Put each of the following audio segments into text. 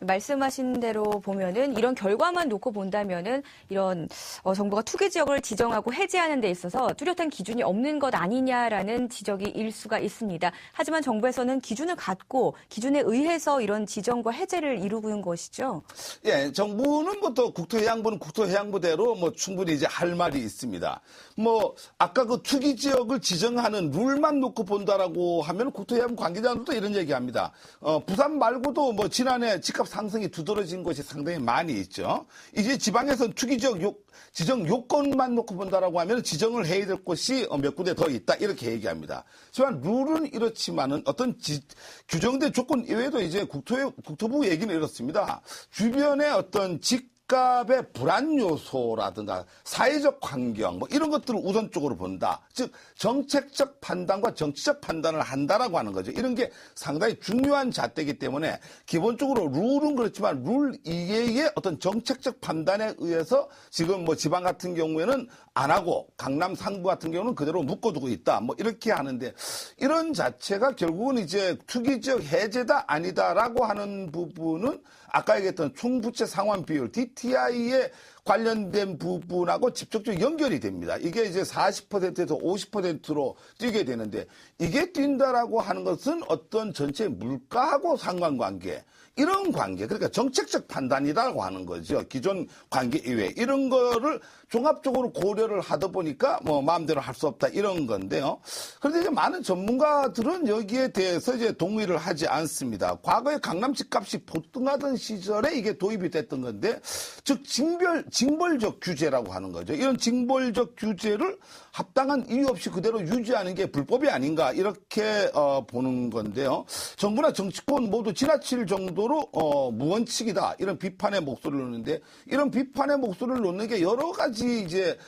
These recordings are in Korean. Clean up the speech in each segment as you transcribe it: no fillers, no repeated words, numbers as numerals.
말씀하신 대로 보면은 이런 결과만 놓고 본다면은 이런 정부가 투기 지역을 지정하고 해제하는 데 있어서 뚜렷한 기준이 없는 것 아니냐라는 지적이 일 수가 있습니다. 하지만 정부에서는 기준을 갖고 기준에 의해서 이런 지정과 해제를 이루는 것이죠. 예, 정부는 뭐 또 국토해양부는 국토해양부대로 뭐 충분히 이제 할 말이 있습니다. 뭐 아까 그 투기 지역을 지정하는 룰만 놓고 본다라고 하면 국토해양부 관계자들도 이런 얘기합니다. 부산 말고도 뭐 지난해 집값 상승이 두드러진 곳이 상당히 많이 있죠. 이제 지방에서는 투기 지역 지정 요건만 놓고 본다라고 하면 지정을 해야 될 곳이 몇 군데 더 있다 이렇게 얘기합니다. 하지만 룰은 이렇지만은 어떤 규정된 조건 이외에도 이제 국토부 얘기는 이렇습니다. 주변의 어떤 집값의 불안 요소라든가 사회적 환경 뭐 이런 것들을 우선적으로 본다. 즉 정책적 판단과 정치적 판단을 한다라고 하는 거죠. 이런 게 상당히 중요한 잣대이기 때문에 기본적으로 룰은 그렇지만 룰 이외의 어떤 정책적 판단에 의해서 지금 뭐 지방 같은 경우에는 안 하고 강남 상부 같은 경우는 그대로 묶어두고 있다. 뭐 이렇게 하는데 이런 자체가 결국은 이제 투기지역 해제다 아니다라고 하는 부분은 아까 얘기했던 총부채 상환 비율 DTI에 관련된 부분하고 직접적으로 연결이 됩니다. 이게 이제 40%에서 50%로 뛰게 되는데 이게 뛴다라고 하는 것은 어떤 전체 물가하고 상관관계 이런 관계 그러니까 정책적 판단이라고 하는 거죠. 기존 관계 이외에 이런 거를 종합적으로 고려를 하다 보니까 뭐 마음대로 할 수 없다 이런 건데요. 그런데 이제 많은 전문가들은 여기에 대해서 이제 동의를 하지 않습니다. 과거에 강남 집값이 폭등하던 시절에 이게 도입이 됐던 건데 즉 징벌적 규제라고 하는 거죠. 이런 징벌적 규제를 합당한 이유 없이 그대로 유지하는 게 불법이 아닌가 이렇게 보는 건데요. 정부나 정치권 모두 지나칠 정도로 무원칙이다 이런 비판의 목소리를 놓는데 이런 비판의 목소리를 놓는 게 여러 가지 이제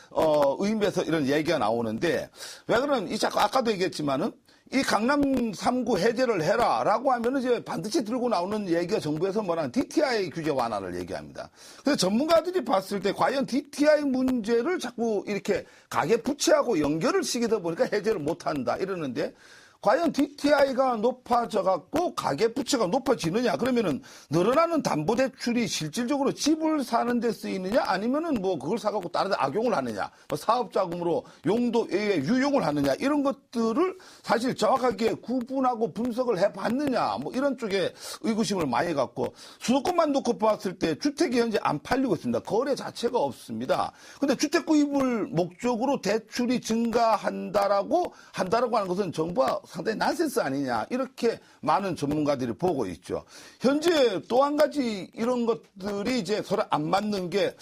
의미에서 이런 얘기가 나오는데 왜 그러면 아까도 얘기했지만은 이 강남 3구 해제를 해라라고 하면은 이제 반드시 들고 나오는 얘기가 정부에서 뭐라는 DTI 규제 완화를 얘기합니다. 그래서 전문가들이 봤을 때 과연 DTI 문제를 자꾸 이렇게 가계 부채하고 연결을 시키다 보니까 해제를 못한다 이러는데 과연 DTI가 높아져 갖고 가계 부채가 높아지느냐 그러면은 늘어나는 담보대출이 실질적으로 집을 사는 데 쓰이느냐 아니면은 뭐 그걸 사갖고 다른 데 악용을 하느냐 뭐 사업자금으로 용도 외에 유용을 하느냐 이런 것들을 사실 정확하게 구분하고 분석을 해봤느냐 뭐 이런 쪽에 의구심을 많이 갖고 수도권만 놓고 봤을 때 주택이 현재 안 팔리고 있습니다. 거래 자체가 없습니다. 근데 주택 구입을 목적으로 대출이 증가한다라고 하는 것은 정부가 상당히 난센스 아니냐 이렇게 많은 전문가들이 보고 있죠. 현재 또 한 가지 이런 것들이 이제 서로 안 맞는 게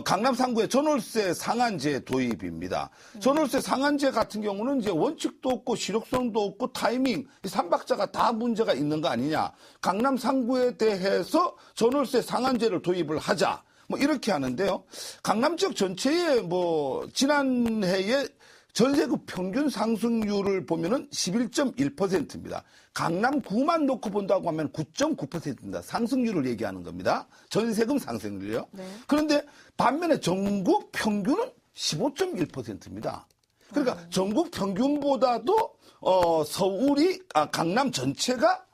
강남 3구의 전월세 상한제 도입입니다. 전월세 상한제 같은 경우는 이제 원칙도 없고 실효성도 없고 타이밍 이 삼박자가 다 문제가 있는 거 아니냐. 강남 3구에 대해서 전월세 상한제를 도입을 하자. 뭐 이렇게 하는데요. 강남 지역 전체에 뭐 지난해에 전세금 평균 상승률을 보면은 11.1%입니다. 강남구만 놓고 본다고 하면 9.9%입니다. 상승률을 얘기하는 겁니다. 전세금 상승률이요. 네. 그런데 반면에 전국 평균은 15.1%입니다. 그러니까 전국 평균보다도 강남 전체가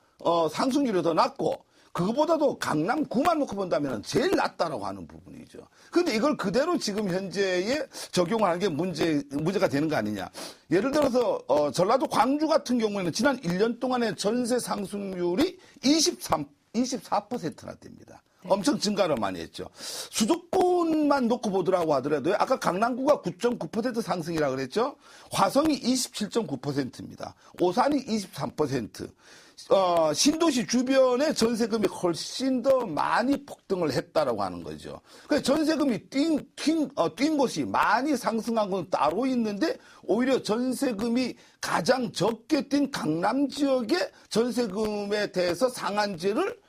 상승률이 더 낮고 그거보다도 강남구만 놓고 본다면 제일 낮다라고 하는 부분이죠. 그런데 이걸 그대로 지금 현재에 적용을 하는 게 문제가 되는 거 아니냐. 예를 들어서 전라도 광주 같은 경우에는 지난 1년 동안의 전세 상승률이 24%나 됩니다. 엄청 증가를 많이 했죠. 수도권만 놓고 보더라고 하더라도요. 아까 강남구가 9.9% 상승이라고 그랬죠. 화성이 27.9%입니다. 오산이 23%. 신도시 주변의 전세금이 훨씬 더 많이 폭등을 했다라고 하는 거죠. 그래서 전세금이 뛴 곳이 많이 상승한 건 따로 있는데 오히려 전세금이 가장 적게 뛴 강남 지역의 전세금에 대해서 상한제를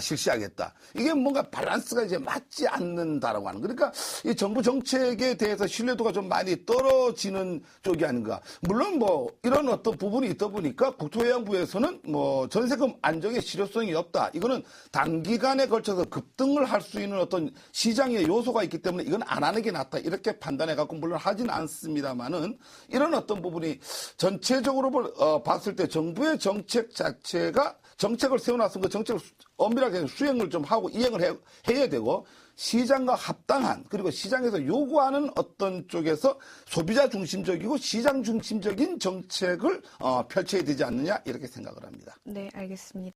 실시하겠다. 이게 뭔가 밸런스가 이제 맞지 않는다라고 하는. 그러니까 이 정부 정책에 대해서 신뢰도가 좀 많이 떨어지는 쪽이 아닌가. 물론 뭐 이런 어떤 부분이 있다 보니까 국토해양부에서는 뭐 전세금 안정의 실효성이 없다. 이거는 단기간에 걸쳐서 급등을 할 수 있는 어떤 시장의 요소가 있기 때문에 이건 안 하는 게 낫다. 이렇게 판단해 갖고 물론 하진 않습니다만은 이런 어떤 부분이 전체적으로 봤을 때 정부의 정책 자체가 정책을 세워놨으면 그 정책을 엄밀하게 수행을 좀 하고 이행을 해야 되고 시장과 합당한 그리고 시장에서 요구하는 어떤 쪽에서 소비자 중심적이고 시장 중심적인 정책을 펼쳐야 되지 않느냐 이렇게 생각을 합니다. 네, 알겠습니다.